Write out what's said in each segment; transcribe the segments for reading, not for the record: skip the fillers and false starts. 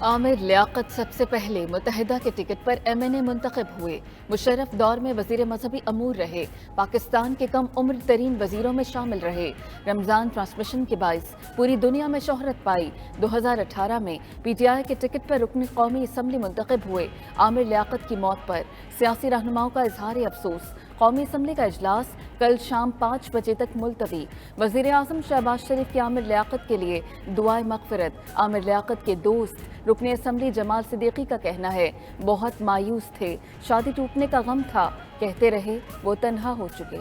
عامر لیاقت سب سے پہلے متحدہ کے ٹکٹ پر MNA منتخب ہوئے۔ مشرف دور میں وزیر مذہبی امور رہے، پاکستان کے کم عمر ترین وزیروں میں شامل رہے۔ رمضان ٹرانسمیشن کے باعث پوری دنیا میں شہرت پائی۔ 2018 میں PTI کے ٹکٹ پر رکن قومی اسمبلی منتخب ہوئے۔ عامر لیاقت کی موت پر سیاسی رہنماؤں کا اظہار افسوس۔ قومی اسمبلی کا اجلاس کل شام 5 بجے تک ملتوی۔ وزیر اعظم شہباز شریف کی عامر لیاقت کے لیے دعائے مغفرت۔ عامر لیاقت کے دوست رکن اسمبلی جمال صدیقی کا کہنا ہے، بہت مایوس تھے، شادی ٹوٹنے کا غم تھا، کہتے رہے وہ تنہا ہو چکے۔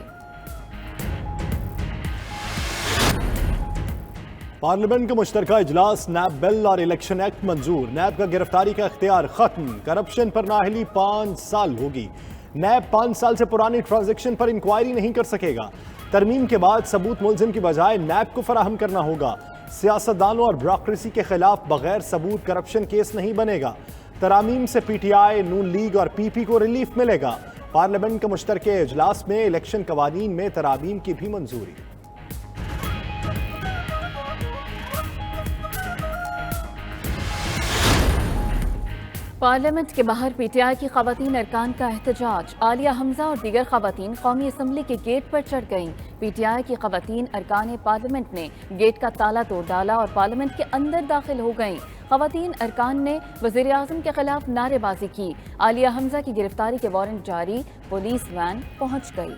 پارلیمنٹ کا مشترکہ اجلاس، نیب بل اور الیکشن ایکٹ منظور۔ نیب کا گرفتاری کا اختیار ختم۔ کرپشن پر نااہلی 5 سال ہوگی۔ نیب 5 سال سے پرانی ٹرانزیکشن پر انکوائری نہیں کر سکے گا۔ ترمیم کے بعد ثبوت ملزم کی بجائے نیب کو فراہم کرنا ہوگا۔ سیاستدانوں اور بیوروکریسی کے خلاف بغیر ثبوت کرپشن کیس نہیں بنے گا۔ ترامیم سے PTI، نون لیگ اور PP کو ریلیف ملے گا۔ پارلیمنٹ کے مشترکہ اجلاس میں الیکشن قوانین میں ترامیم کی بھی منظوری۔ پارلیمنٹ کے باہر PTI کی خواتین ارکان کا احتجاج۔ عالیہ حمزہ اور دیگر خواتین قومی اسمبلی کے گیٹ پر چڑھ گئیں۔ PTI کی خواتین ارکان پارلیمنٹ نے گیٹ کا تالا توڑ ڈالا اور پارلیمنٹ کے اندر داخل ہو گئیں۔ خواتین ارکان نے وزیر اعظم کے خلاف نعرے بازی کی۔ عالیہ حمزہ کی گرفتاری کے وارنٹ جاری، پولیس وین پہنچ گئی۔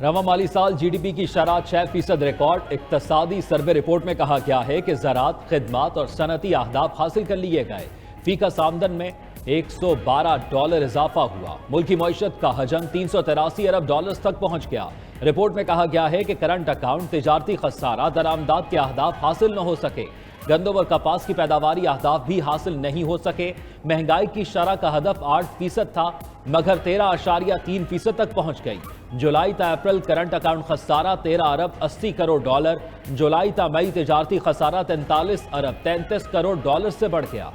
رواں مالی سال GDP کی شرح 6% ریکارڈ۔ اقتصادی سروے رپورٹ میں کہا گیا ہے کہ زراعت، خدمات اور صنعتی اہداف حاصل کر لیے گئے۔ فی کس آمدن میں $112 اضافہ ہوا۔ ملکی معیشت کا حجم $383 ارب تک پہنچ گیا۔ رپورٹ میں کہا گیا ہے کہ کرنٹ اکاؤنٹ، تجارتی خسارہ، درآمدات کے اہداف حاصل نہ ہو سکے۔ گندم اور کپاس کی پیداواری اہداف بھی حاصل نہیں ہو سکے۔ مہنگائی کی شرح کا ہدف 8% تھا، مگر 13.3% تک پہنچ گئی۔ جولائی تا اپریل کرنٹ اکاؤنٹ خسارہ $13 ارب 80 کروڑ۔ جولائی تا مئی تجارتی خسارہ $43 ارب 33 کروڑ سے بڑھ گیا۔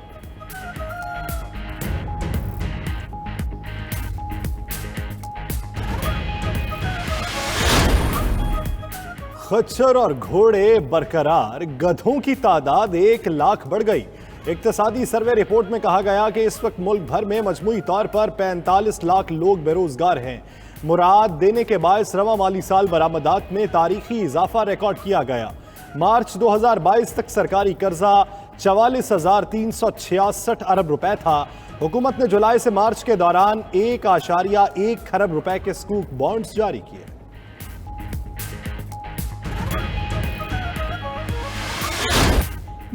خچر اور گھوڑے برقرار، گدھوں کی تعداد 1 لاکھ بڑھ گئی۔ اقتصادی سروے رپورٹ میں کہا گیا کہ اس وقت ملک بھر میں مجموعی طور پر 45 لاکھ لوگ بے روزگار ہیں۔ مراد دینے کے باعث رواں مالی سال برآمدات میں تاریخی اضافہ ریکارڈ کیا گیا۔ مارچ 2022 تک سرکاری قرضہ 44,366 ارب روپے تھا۔ حکومت نے جولائی سے مارچ کے دوران 1.1 کھرب روپے کے سکوک بانڈز جاری کیے۔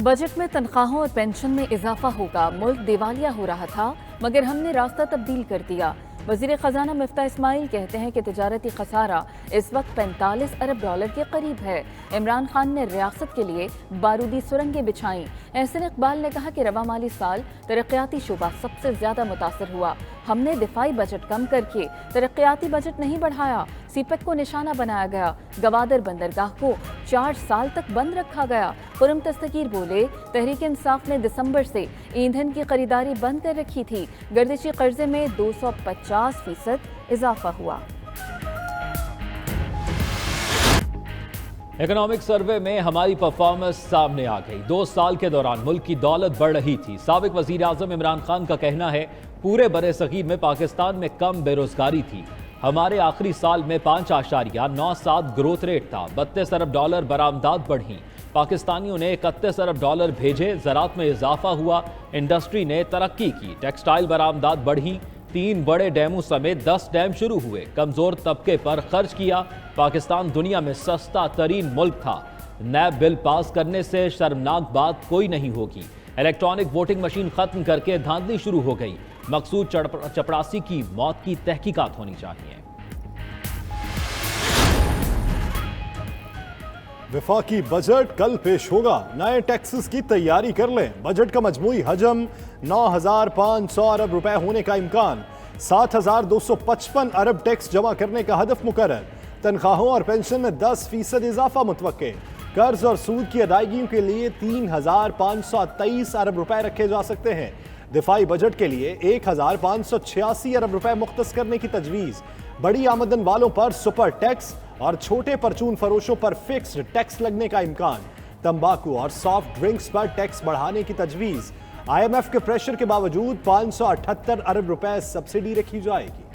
بجٹ میں تنخواہوں اور پینشن میں اضافہ ہوگا۔ ملک دیوالیہ ہو رہا تھا مگر ہم نے راستہ تبدیل کر دیا۔ وزیر خزانہ مفتاح اسماعیل کہتے ہیں کہ تجارتی خسارہ اس وقت $45 ارب کے قریب ہے۔ عمران خان نے ریاست کے لیے بارودی سرنگیں بچھائیں۔ احسن اقبال نے کہا کہ رواں مالی سال ترقیاتی شعبہ سب سے زیادہ متاثر ہوا۔ ہم نے دفاعی بجٹ کم کر کے ترقیاتی بجٹ نہیں بڑھایا۔ CPEC کو نشانہ بنایا گیا۔ گوادر بندرگاہ کو 4 سال تک بند رکھا گیا۔ خرم دستگیر بولے، تحریک انصاف نے دسمبر سے ایندھن کی خریداری بند کر رکھی تھی۔ گردشی قرضے میں 250% اضافہ ہوا۔ اکنامک سروے میں ہماری پرفارمنس سامنے آ گئی۔ 2 سال کے دوران ملک کی دولت بڑھ رہی تھی۔ سابق وزیر اعظم عمران خان کا کہنا ہے، پورے بر صغیر میں پاکستان میں کم بے روزگاری تھی۔ ہمارے آخری سال میں 5.97 گروتھ ریٹ تھا۔ $32 ارب برآمدات بڑھیں۔ پاکستانیوں نے $31 ارب بھیجے۔ زراعت میں اضافہ ہوا۔ انڈسٹری نے ترقی کی۔ ٹیکسٹائل برآمدات بڑھیں۔ 3 بڑے ڈیموں سمیت 10 ڈیم شروع ہوئے۔ کمزور طبقے پر خرچ کیا۔ پاکستان دنیا میں سستا ترین ملک تھا۔ نیب بل پاس کرنے سے شرمناک بات کوئی نہیں ہوگی۔ الیکٹرانک ووٹنگ مشین ختم کر کے دھاندلی شروع ہو گئی۔ مقصود چپڑاسی کی موت کی تحقیقات ہونی چاہیے۔ وفاقی بجٹ کل پیش ہوگا۔ نئے ٹیکسز کی تیاری کر لیں۔ بجٹ کا مجموعی حجم 9,500 ارب روپے ہونے کا امکان۔ 7,255 ارب ٹیکس جمع کرنے کا ہدف مقرر۔ تنخواہوں اور پینشن میں 10% اضافہ متوقع۔ قرض اور سود کی ادائیگیوں کے لیے 3,523 ارب روپے رکھے جا سکتے ہیں۔ دفاعی بجٹ کے لیے 1,586 ارب روپے مختص کرنے کی تجویز۔ بڑی آمدن والوں پر سپر ٹیکس اور چھوٹے پرچون فروشوں پر فکسڈ ٹیکس لگنے کا امکان، تمباکو اور سافٹ ڈرنکس پر ٹیکس بڑھانے کی تجویز، آئی ایم ایف کے پریشر کے باوجود 578 ارب روپے سبسڈی رکھی جائے گی۔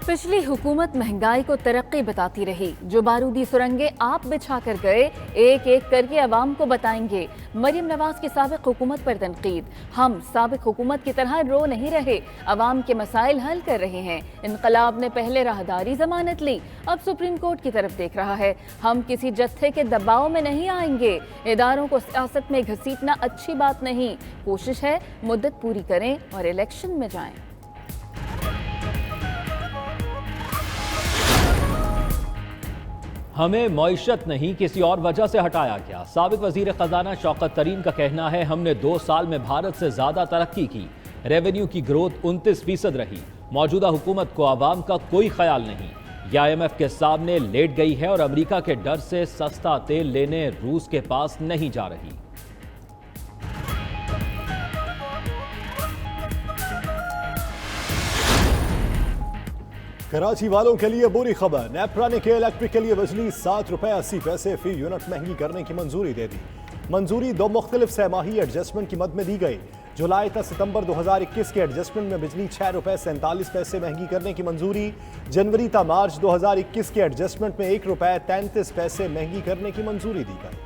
پچھلی حکومت مہنگائی کو ترقی بتاتی رہی، جو بارودی سرنگیں آپ بچھا کر گئے ایک ایک کر کے عوام کو بتائیں گے۔ مریم نواز کی سابق حکومت پر تنقید، ہم سابق حکومت کی طرح رو نہیں رہے، عوام کے مسائل حل کر رہے ہیں۔ انقلاب نے پہلے راہداری ضمانت لی، اب سپریم کورٹ کی طرف دیکھ رہا ہے۔ ہم کسی جتھے کے دباؤ میں نہیں آئیں گے، اداروں کو سیاست میں گھسیٹنا اچھی بات نہیں، کوشش ہے مدت پوری کریں اور الیکشن میں جائیں۔ ہمیں معیشت نہیں کسی اور وجہ سے ہٹایا گیا، سابق وزیر خزانہ شوکت طرین کا کہنا ہے ہم نے 2 سال میں بھارت سے زیادہ ترقی کی، ریونیو کی گروتھ 29% رہی، موجودہ حکومت کو عوام کا کوئی خیال نہیں، یہ آئی ایم ایف کے سامنے لیٹ گئی ہے اور امریکہ کے ڈر سے سستا تیل لینے روس کے پاس نہیں جا رہی۔ کراچی والوں کے لیے بری خبر، نیپرا نے کے الیکٹرک کے لیے بجلی 7 روپے 80 پیسے فی یونٹ مہنگی کرنے کی منظوری دے دی۔ منظوری 2 مختلف سہ ماہی ایڈجسٹمنٹ کی مد میں دی گئی۔ جولائی تا ستمبر 2021 کے ایڈجسٹمنٹ میں بجلی 6 روپے 47 پیسے مہنگی کرنے کی منظوری، جنوری تا مارچ 2021 کے ایڈجسٹمنٹ میں 1 روپے 33 پیسے مہنگی کرنے کی منظوری دی گئی۔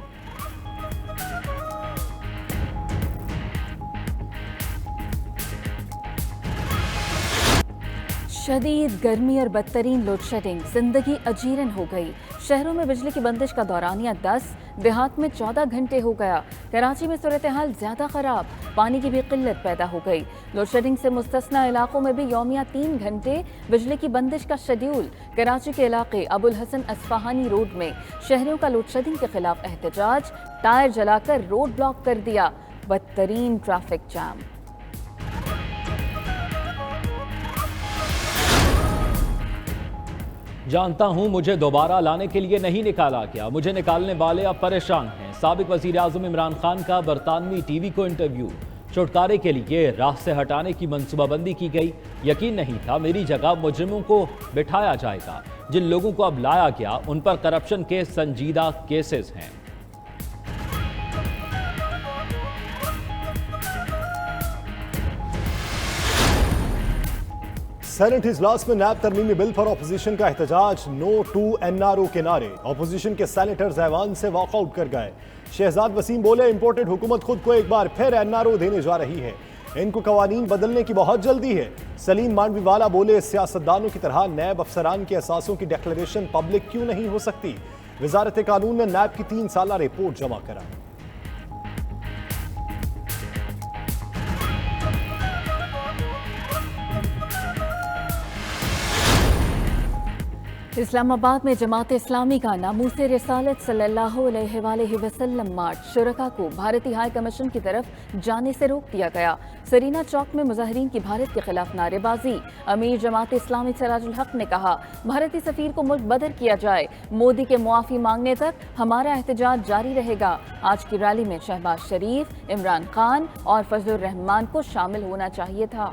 شدید گرمی اور بدترین لوڈ شیڈنگ، زندگی اجیرن ہو گئی۔ شہروں میں بجلی کی بندش کا دورانیہ 10، دیہات میں 14 گھنٹے ہو گیا۔ کراچی میں صورتحال زیادہ خراب، پانی کی بھی قلت پیدا ہو گئی۔ لوڈ شیڈنگ سے مستثنی علاقوں میں بھی یومیہ 3 گھنٹے بجلی کی بندش کا شیڈیول۔ کراچی کے علاقے ابو الحسن اصفہانی روڈ میں شہریوں کا لوڈ شیڈنگ کے خلاف احتجاج، ٹائر جلا کر روڈ بلاک کر دیا، بدترین ٹریفک جام۔ جانتا ہوں مجھے دوبارہ لانے کے لیے نہیں نکالا گیا، مجھے نکالنے والے اب پریشان ہیں، سابق وزیر اعظم عمران خان کا برطانوی ٹی وی کو انٹرویو۔ چھٹکارے کے لیے راہ سے ہٹانے کی منصوبہ بندی کی گئی، یقین نہیں تھا میری جگہ مجرموں کو بٹھایا جائے گا، جن لوگوں کو اب لایا گیا ان پر کرپشن کے سنجیدہ کیسز ہیں۔ سینٹ اجلاس میں نیب ترمیمی بل پر اپوزیشن کا احتجاج، نو ٹو این آر او کے نعرے، اپوزیشن کے سینیٹرز ایوان سے واک آؤٹ کر گئے۔ شہزاد وسیم بولے امپورٹڈ حکومت خود کو ایک بار پھر این آر او دینے جا رہی ہے، ان کو قوانین بدلنے کی بہت جلدی ہے۔ سلیم مانڈوی والا بولے سیاستدانوں کی طرح نیب افسران کے اثاثوں کی ڈکلریشن پبلک کیوں نہیں ہو سکتی؟ وزارت قانون نے نیب کی 3 سالہ رپورٹ جمع کرائی۔ اسلام آباد میں جماعت اسلامی کا ناموس رسالت صلی اللہ علیہ وآلہ وسلم مارچ، شرکاء کو بھارتی ہائی کمیشن کی طرف جانے سے روک دیا گیا۔ سرینا چوک میں مظاہرین کی بھارت کے خلاف نعرے بازی، امیر جماعت اسلامی سراج الحق نے کہا بھارتی سفیر کو ملک بدر کیا جائے، مودی کے معافی مانگنے تک ہمارا احتجاج جاری رہے گا۔ آج کی ریلی میں شہباز شریف، عمران خان اور فضل الرحمان کو شامل ہونا چاہیے تھا۔